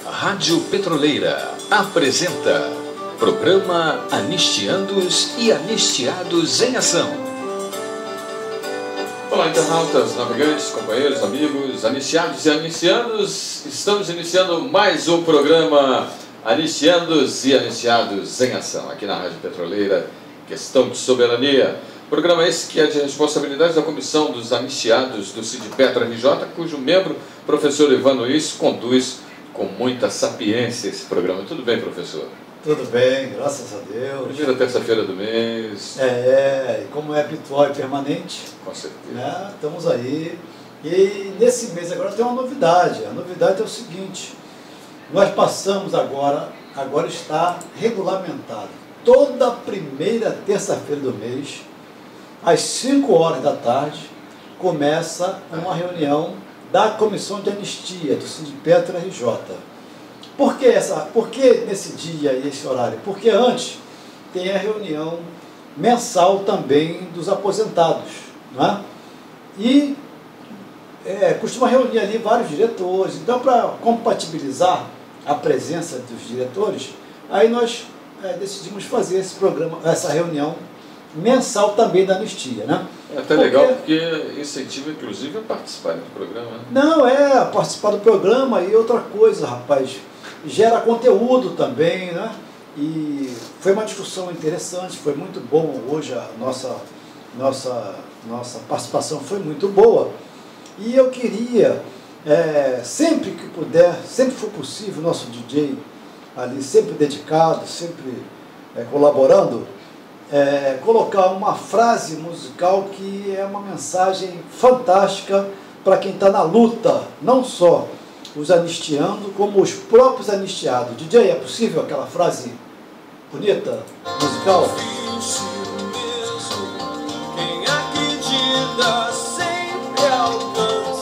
Rádio Petroleira apresenta programa Anistiandos e Anistiados em Ação. Olá, internautas, navegantes, companheiros, amigos, anistiados e anistianos. Estamos iniciando mais um programa Anistiandos e Anistiados em Ação, aqui na Rádio Petroleira, questão de soberania. Programa esse que é de responsabilidade da Comissão dos Anistiados do Sindipetra RJ, cujo membro, professor Ivan Luiz, conduz com muita sapiência esse programa. Tudo bem, professor? Tudo bem, graças a Deus. Primeira terça-feira do mês. E como é habitual e permanente, com certeza, né, estamos aí. E nesse mês agora tem uma novidade. A novidade é o seguinte: nós passamos agora está regulamentado. Toda primeira terça-feira do mês, às 5 horas da tarde, começa uma reunião da Comissão de Anistia do Sindipetra RJ. Por que nesse dia e esse horário? Porque antes tem a reunião mensal também dos aposentados, não é? E costuma reunir ali vários diretores. Então, para compatibilizar a presença dos diretores, aí nós decidimos fazer esse programa, essa reunião mensal também da anistia, né? É até legal porque incentiva, inclusive, a participar do programa. Né? Não, participar do programa e outra coisa, rapaz, gera conteúdo também, né? E foi uma discussão interessante, foi muito bom hoje, a nossa participação foi muito boa. E eu queria, sempre que puder, sempre for possível, nosso DJ ali, sempre dedicado, sempre colaborando, colocar uma frase musical que é uma mensagem fantástica para quem está na luta, não só os anistiando, como os próprios anistiados. DJ, é possível aquela frase bonita, musical? Quem acredita sempre alcança.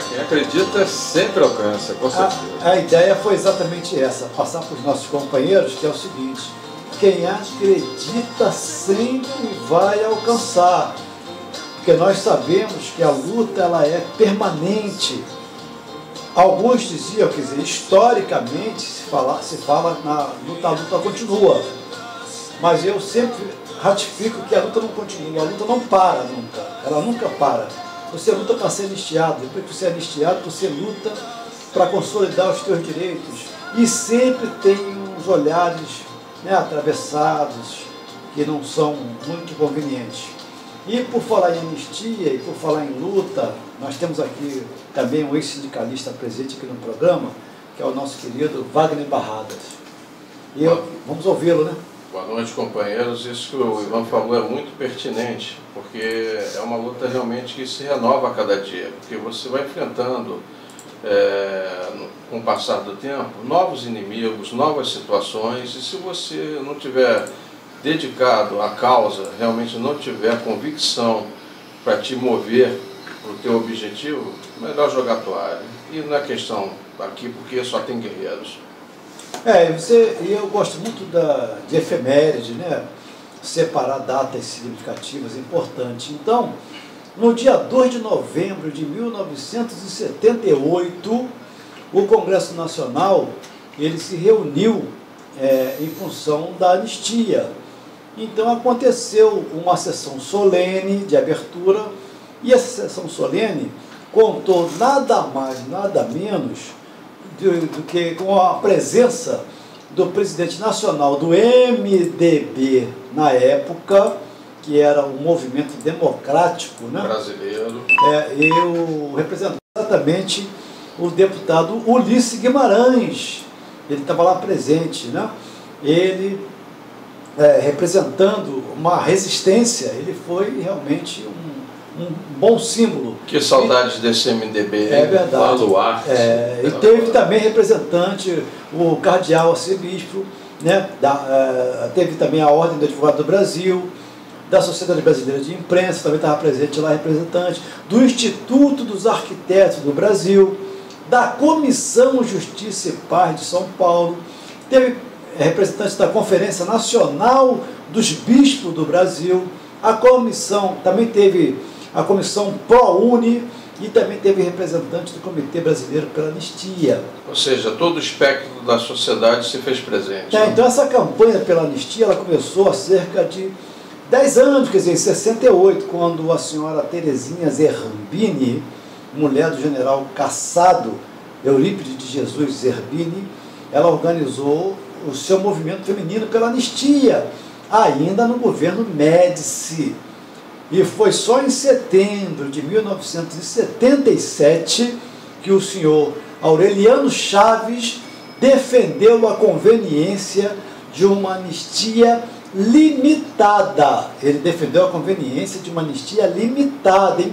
Quem acredita sempre alcança, com certeza. A ideia foi exatamente essa, passar para os nossos companheiros, que é o seguinte: quem acredita sempre vai alcançar, porque nós sabemos que a luta ela é permanente. Alguns diziam, quer dizer, historicamente se fala na luta, a luta continua, mas eu sempre ratifico que a luta não continua, a luta não para nunca, ela nunca para. Você luta para ser anistiado, depois que você é anistiado, você luta para consolidar os seus direitos, e sempre tem uns olhares, né, atravessados, que não são muito convenientes. E por falar em anistia e por falar em luta, nós temos aqui também um ex-sindicalista presente aqui no programa, que é o nosso querido Wagner Barradas. E vamos ouvi-lo, né? Boa noite, companheiros. Isso que o Ivan falou é muito pertinente, porque é uma luta realmente que se renova a cada dia, porque você vai enfrentando, com o passar do tempo, novos inimigos, novas situações, e se você não tiver dedicado à causa, realmente não tiver convicção para te mover para o teu objetivo, melhor jogar toalha. E não é questão aqui porque só tem guerreiros. E eu gosto muito de efeméride, né? Separar datas significativas é importante. Então, no dia 2 de novembro de 1978, o Congresso Nacional ele se reuniu em função da anistia. Então aconteceu uma sessão solene de abertura, e essa sessão solene contou nada mais, nada menos do que com a presença do presidente nacional do MDB na época, que era um movimento democrático, né? Brasileiro. E o representante exatamente o deputado Ulisses Guimarães. Ele estava lá presente, né? Ele representando uma resistência, ele foi realmente um bom símbolo. Que saudades desse MDB. É verdade. E teve também representante, o cardeal arcebispo, né? Teve também a Ordem do Advogado do Brasil, da Sociedade Brasileira de Imprensa, também estava presente lá representante, do Instituto dos Arquitetos do Brasil, da Comissão Justiça e Paz de São Paulo, teve representantes da Conferência Nacional dos Bispos do Brasil, a comissão, também teve a comissão ProUni e também teve representantes do Comitê Brasileiro pela Anistia. Ou seja, todo o espectro da sociedade se fez presente. Então essa campanha pela anistia, ela começou há cerca de 10 anos, quer dizer, em 68, quando a senhora Terezinha Zerbini, mulher do general caçado Eurípides de Jesus Zerbini, ela organizou o seu movimento feminino pela anistia, ainda no governo Médici. E foi só em setembro de 1977 que o senhor Aureliano Chaves defendeu a conveniência de uma anistia limitada. Ele defendeu a conveniência de uma anistia limitada, hein?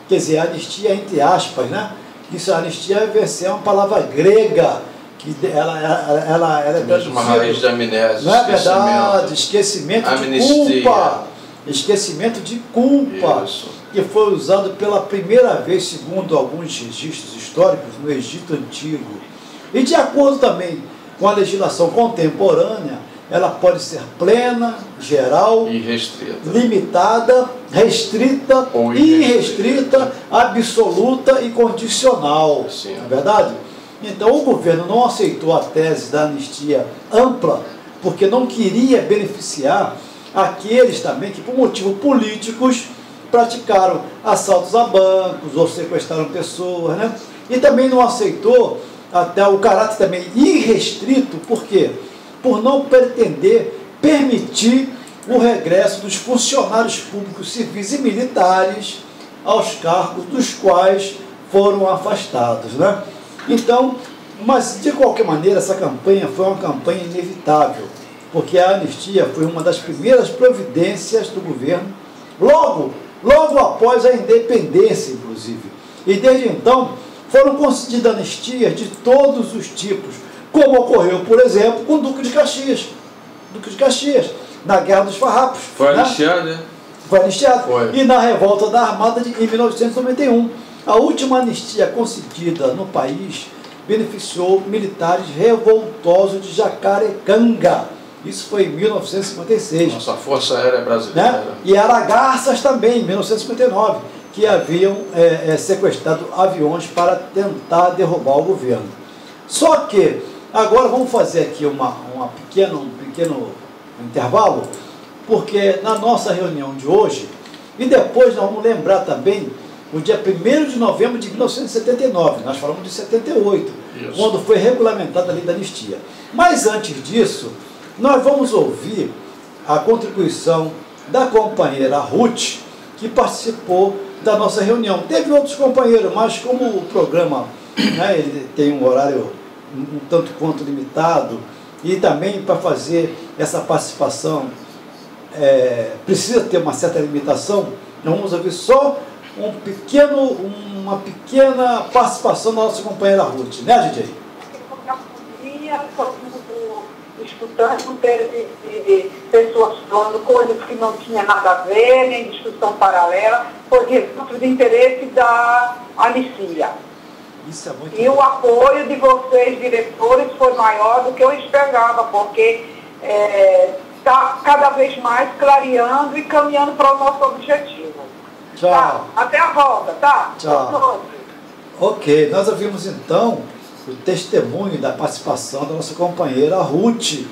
Quer dizer, anistia entre aspas, né? Isso, a anistia é uma palavra grega, que ela é mesmo uma raiz de amnésia, não é verdade? Esquecimento amnistia. De culpa. Esquecimento de culpa. Isso. Que foi usado pela primeira vez, segundo alguns registros históricos, no Egito Antigo. E de acordo também com a legislação contemporânea, ela pode ser plena, geral, irrestrita, limitada, restrita, ou irrestrita, absoluta e condicional. Sim. Não é verdade? Então o governo não aceitou a tese da anistia ampla, porque não queria beneficiar aqueles também que, por motivos políticos, praticaram assaltos a bancos ou sequestraram pessoas, né? E também não aceitou até o caráter também irrestrito, por quê? Por não pretender permitir o regresso dos funcionários públicos civis e militares aos cargos dos quais foram afastados, né? Então, mas de qualquer maneira essa campanha foi uma campanha inevitável, porque a anistia foi uma das primeiras providências do governo, logo após a independência, inclusive. E desde então foram concedidas anistias de todos os tipos, como ocorreu, por exemplo, com o Duque de Caxias. Na Guerra dos Farrapos. Foi anistiado, né? Foi anistiado. Foi. E na Revolta da Armada em 1991. A última anistia concedida no país beneficiou militares revoltosos de Jacarecanga. Isso foi em 1956. Nossa Força Aérea Brasileira. Né? E Aragarças também, em 1959, que haviam sequestrado aviões para tentar derrubar o governo. Só que, agora vamos fazer aqui um pequeno intervalo, porque na nossa reunião de hoje, e depois nós vamos lembrar também o dia 1º de novembro de 1979, nós falamos de 78, Isso. quando foi regulamentada a lei da anistia. Mas antes disso, nós vamos ouvir a contribuição da companheira Ruth, que participou da nossa reunião. Teve outros companheiros, mas como o programa, né, ele tem um horário um tanto quanto limitado, e também para fazer essa participação precisa ter uma certa limitação, nós vamos ouvir só uma pequena participação da nossa companheira Ruth, né, DJ? Escutando, não teve pessoas falando coisas que não tinha nada a ver, nem discussão paralela, foi resultado de interesse da anistia. Isso é muito E o apoio de vocês, diretores, foi maior do que eu esperava, porque está cada vez mais clareando e caminhando para o nosso objetivo. Tchau. Tá? Até a volta, tá? Tchau. Ok, nós ouvimos então o testemunho da participação da nossa companheira Ruth, que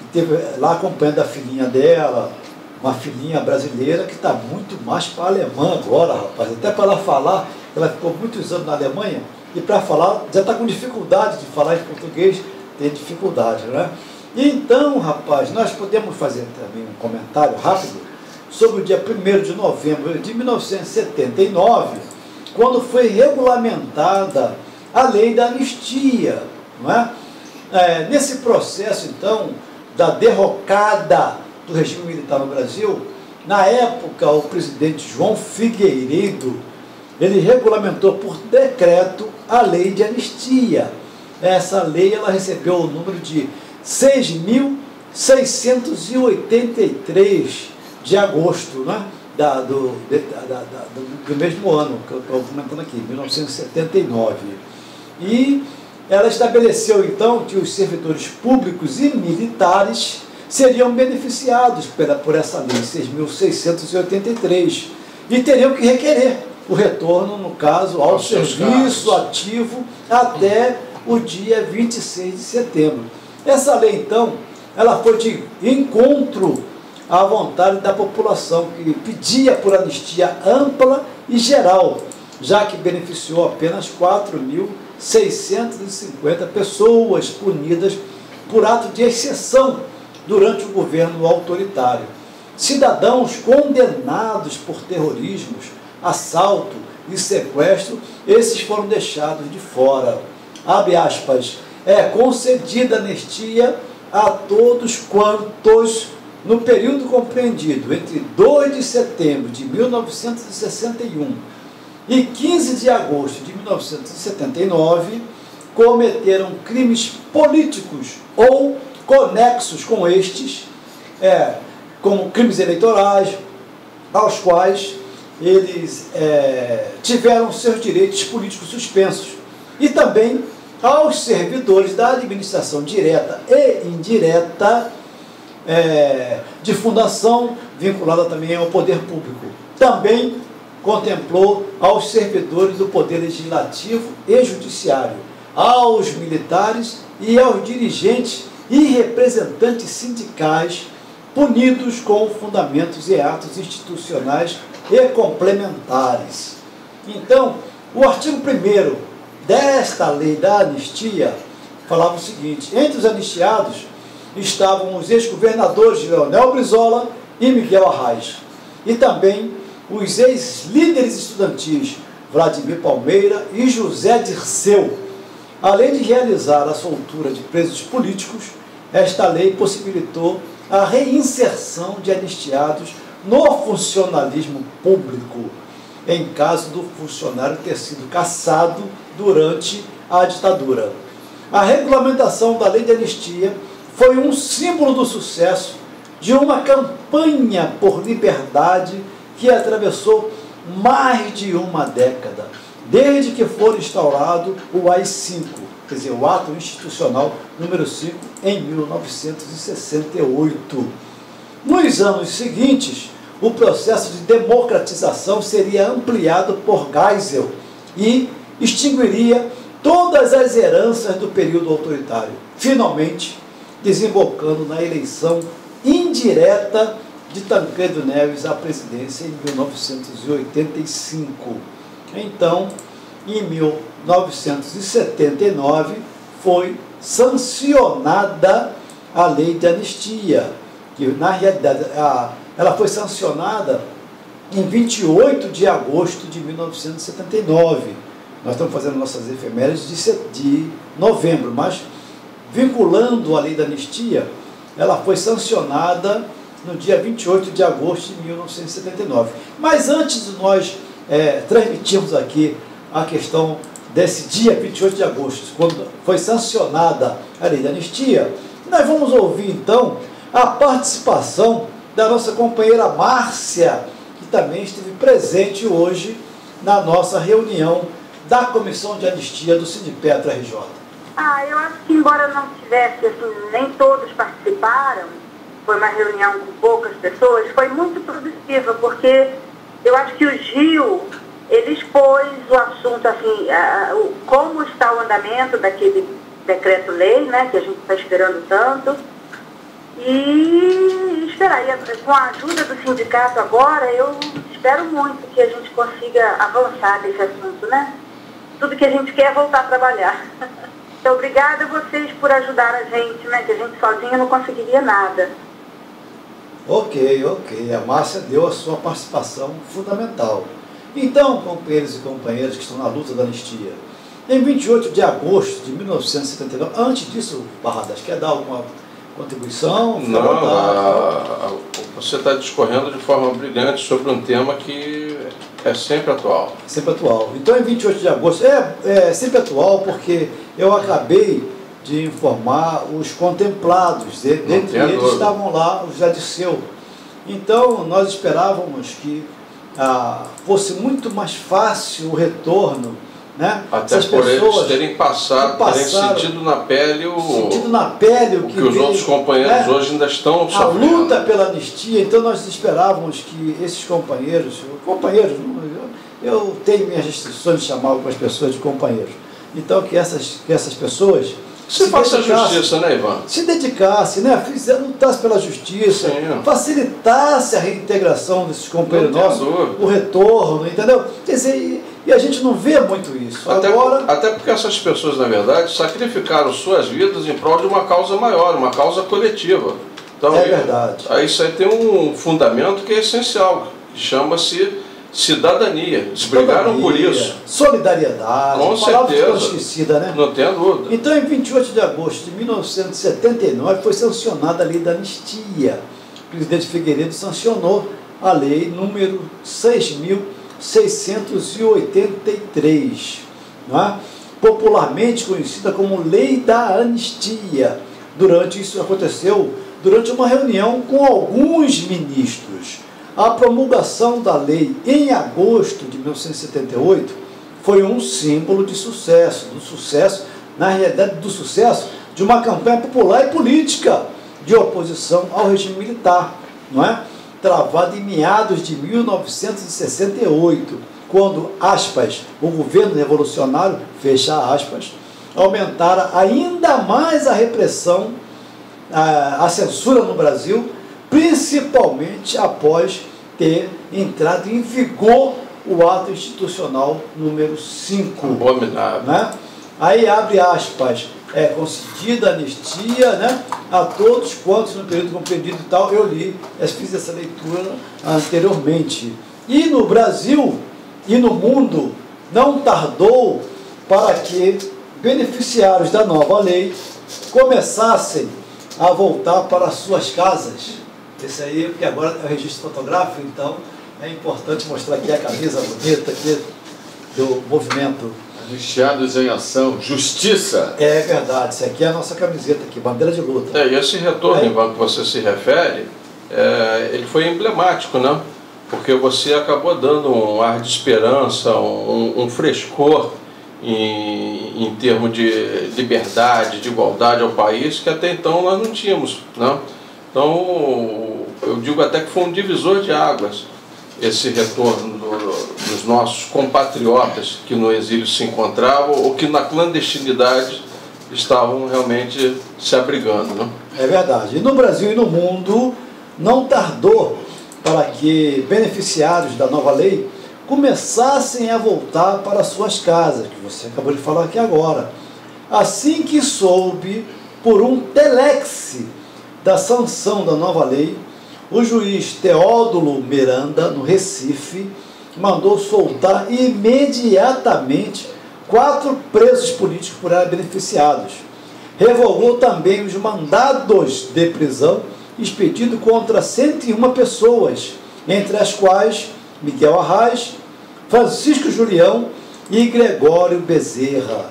esteve lá acompanhando a filhinha dela, uma filhinha brasileira que está muito mais para a alemã agora, rapaz. Até para ela falar, ela ficou muitos anos na Alemanha, e para falar, já está com dificuldade de falar em português, tem dificuldade, né? E então, rapaz, nós podemos fazer também um comentário rápido sobre o dia 1º de novembro de 1979, quando foi regulamentada a lei da anistia, não é? Nesse processo, então, da derrocada do regime militar no Brasil, na época, o presidente João Figueiredo, ele regulamentou por decreto a lei de anistia. Essa lei, ela recebeu o número de 6.683 de agosto, né? Do mesmo ano, que eu estou comentando aqui, 1979. E ela estabeleceu então que os servidores públicos e militares seriam beneficiados por essa lei 6.683 e teriam que requerer o retorno, no caso, ao serviço ativo até o dia 26 de setembro. Essa lei, então, ela foi de encontro à vontade da população, que pedia por anistia ampla e geral, já que beneficiou apenas 4.650 pessoas punidas por ato de exceção durante o governo autoritário. Cidadãos condenados por terrorismos, assalto e sequestro, esses foram deixados de fora. Abre aspas, é concedida anistia a todos quantos, no período compreendido entre 2 de setembro de 1961 e 15 de agosto de 1979, cometeram crimes políticos ou conexos com estes, como crimes eleitorais, aos quais eles tiveram seus direitos políticos suspensos, e também aos servidores da administração direta e indireta de fundação vinculada também ao poder público. Também contemplou aos servidores do poder legislativo e judiciário, aos militares e aos dirigentes e representantes sindicais punidos com fundamentos e atos institucionais e complementares. Então, o artigo 1º desta lei da anistia falava o seguinte: entre os anistiados estavam os ex-governadores Leonel Brizola e Miguel Arraes, e também os ex-líderes estudantis Vladimir Palmeira e José Dirceu. Além de realizar a soltura de presos políticos, esta lei possibilitou a reinserção de anistiados no funcionalismo público, em caso do funcionário ter sido cassado durante a ditadura. A regulamentação da lei de anistia foi um símbolo do sucesso de uma campanha por liberdade que atravessou mais de uma década, desde que foi instaurado o AI-5, quer dizer, o Ato Institucional número 5, em 1968. Nos anos seguintes, o processo de democratização seria ampliado por Geisel e extinguiria todas as heranças do período autoritário, finalmente desembocando na eleição indireta de Tancredo Neves à presidência em 1985. Então, em 1979, foi sancionada a lei de anistia, que na realidade ela foi sancionada em 28 de agosto de 1979. Nós estamos fazendo nossas efemérides de novembro, mas vinculando a lei da anistia, ela foi sancionada no dia 28 de agosto de 1979. Mas antes de nós transmitirmos aqui a questão desse dia 28 de agosto, quando foi sancionada a lei da anistia, nós vamos ouvir então a participação da nossa companheira Márcia, que também esteve presente hoje na nossa reunião da Comissão de Anistia do Sindipetra RJ. Eu acho que, embora não tivesse, assim, nem todos participaram, foi uma reunião com poucas pessoas, foi muito produtiva, porque eu acho que o Gil, ele expôs o assunto, assim, como está o andamento daquele decreto-lei, né, que a gente está esperando tanto, e esperar. E com a ajuda do sindicato agora, eu espero muito que a gente consiga avançar nesse assunto, né? Tudo que a gente quer é voltar a trabalhar. Então, obrigada a vocês por ajudar a gente, né? Que a gente sozinha não conseguiria nada. Ok. A Márcia deu a sua participação fundamental. Então, companheiros e companheiras que estão na luta da anistia, em 28 de agosto de 1979, antes disso, Barradas, quer dar alguma contribuição? Não, você está discorrendo de forma brilhante sobre um tema que é sempre atual. Sempre atual. Então, em 28 de agosto, é sempre atual, porque eu acabei de informar os contemplados, dentre eles estavam lá o José Dirceu. Então, nós esperávamos que fosse muito mais fácil o retorno né? Até Essas por pessoas eles terem terem sentido na pele o que os outros companheiros hoje ainda estão a sofrendo. luta pela anistia. Então nós esperávamos que esses companheiros, eu tenho minhas restrições de chamar algumas pessoas de companheiros, então que essas pessoas Você faça a justiça, né, Ivan? se dedicasse, né, lutasse pela justiça, Sim. facilitasse a reintegração desses companheiros Não tem nossos, dúvida. o retorno, entendeu? Quer dizer, e a gente não vê muito isso. Até porque essas pessoas, na verdade, sacrificaram suas vidas em prol de uma causa maior, uma causa coletiva. Então, é verdade. Aí isso aí tem um fundamento que é essencial, que chama-se cidadania. Eles brigaram por isso. Solidariedade. Com certeza. Esquecida, né? Não tenha dúvida. Então, em 28 de agosto de 1979, foi sancionada a lei da anistia. O presidente Figueiredo sancionou a lei número 6.683, não é? Popularmente conhecida como Lei da Anistia. Isso aconteceu durante uma reunião com alguns ministros. A promulgação da lei em agosto de 1978 foi um símbolo de sucesso, na realidade, do sucesso de uma campanha popular e política de oposição ao regime militar, não é? Travada em meados de 1968, quando, aspas, o governo revolucionário, fecha aspas, aumentara ainda mais a repressão, a censura no Brasil, principalmente após ter entrado em vigor o ato institucional número 5. Abominável. Né? Aí abre aspas, concedida anistia, né, a todos quantos no período compreendido e tal. Eu fiz essa leitura anteriormente. E no Brasil e no mundo não tardou para que beneficiários da nova lei começassem a voltar para suas casas. Esse aí, porque agora é o registro fotográfico, então é importante mostrar aqui a camisa bonita aqui do movimento. Anistiados em Ação, Justiça. É verdade, isso aqui é a nossa camiseta aqui, bandeira de luta. E esse retorno, Ivan, que você se refere, ele foi emblemático, né? Porque você acabou dando um ar de esperança, um frescor em termos de liberdade, de igualdade ao país, que até então nós não tínhamos, né? Então, eu digo até que foi um divisor de águas esse retorno dos nossos compatriotas que no exílio se encontravam ou que na clandestinidade estavam realmente se abrigando, né? É verdade. E no Brasil e no mundo não tardou para que beneficiários da nova lei começassem a voltar para suas casas, que você acabou de falar aqui agora. Assim que soube por um telex da sanção da nova lei, o juiz Teódulo Miranda, no Recife, mandou soltar imediatamente 4 presos políticos por ela beneficiados. Revogou também os mandados de prisão expedidos contra 101 pessoas, entre as quais Miguel Arraes, Francisco Julião e Gregório Bezerra.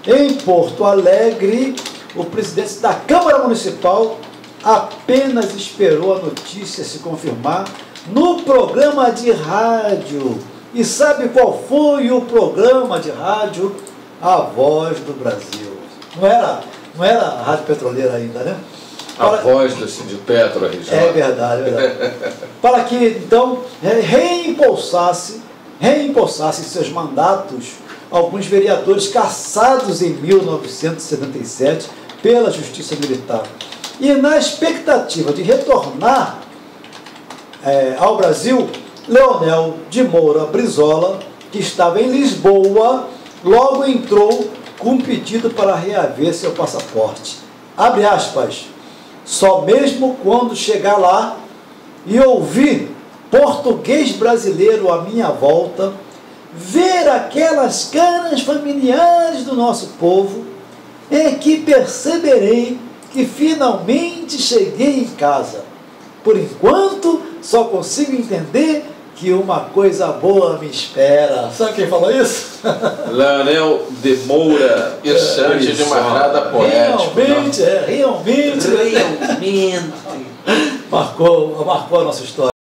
Em Porto Alegre, o presidente da Câmara Municipal apenas esperou a notícia se confirmar no programa de rádio. E sabe qual foi o programa de rádio? A Voz do Brasil. Não era a Rádio Petroleira ainda, né? A voz do Sindipetro, região. É verdade, é verdade. Para que, então, reembolsasse em seus mandatos alguns vereadores cassados em 1977 pela Justiça Militar. E na expectativa de retornar ao Brasil, Leonel de Moura Brizola, que estava em Lisboa, logo entrou com um pedido para reaver seu passaporte. Abre aspas. Só mesmo quando chegar lá e ouvir português brasileiro à minha volta, ver aquelas caras familiares do nosso povo, é que perceberei que finalmente cheguei em casa. Por enquanto, só consigo entender que uma coisa boa me espera. Sabe quem falou isso? Leonel de Moura. Isso antes de mais nada poético. Realmente. Marcou a nossa história.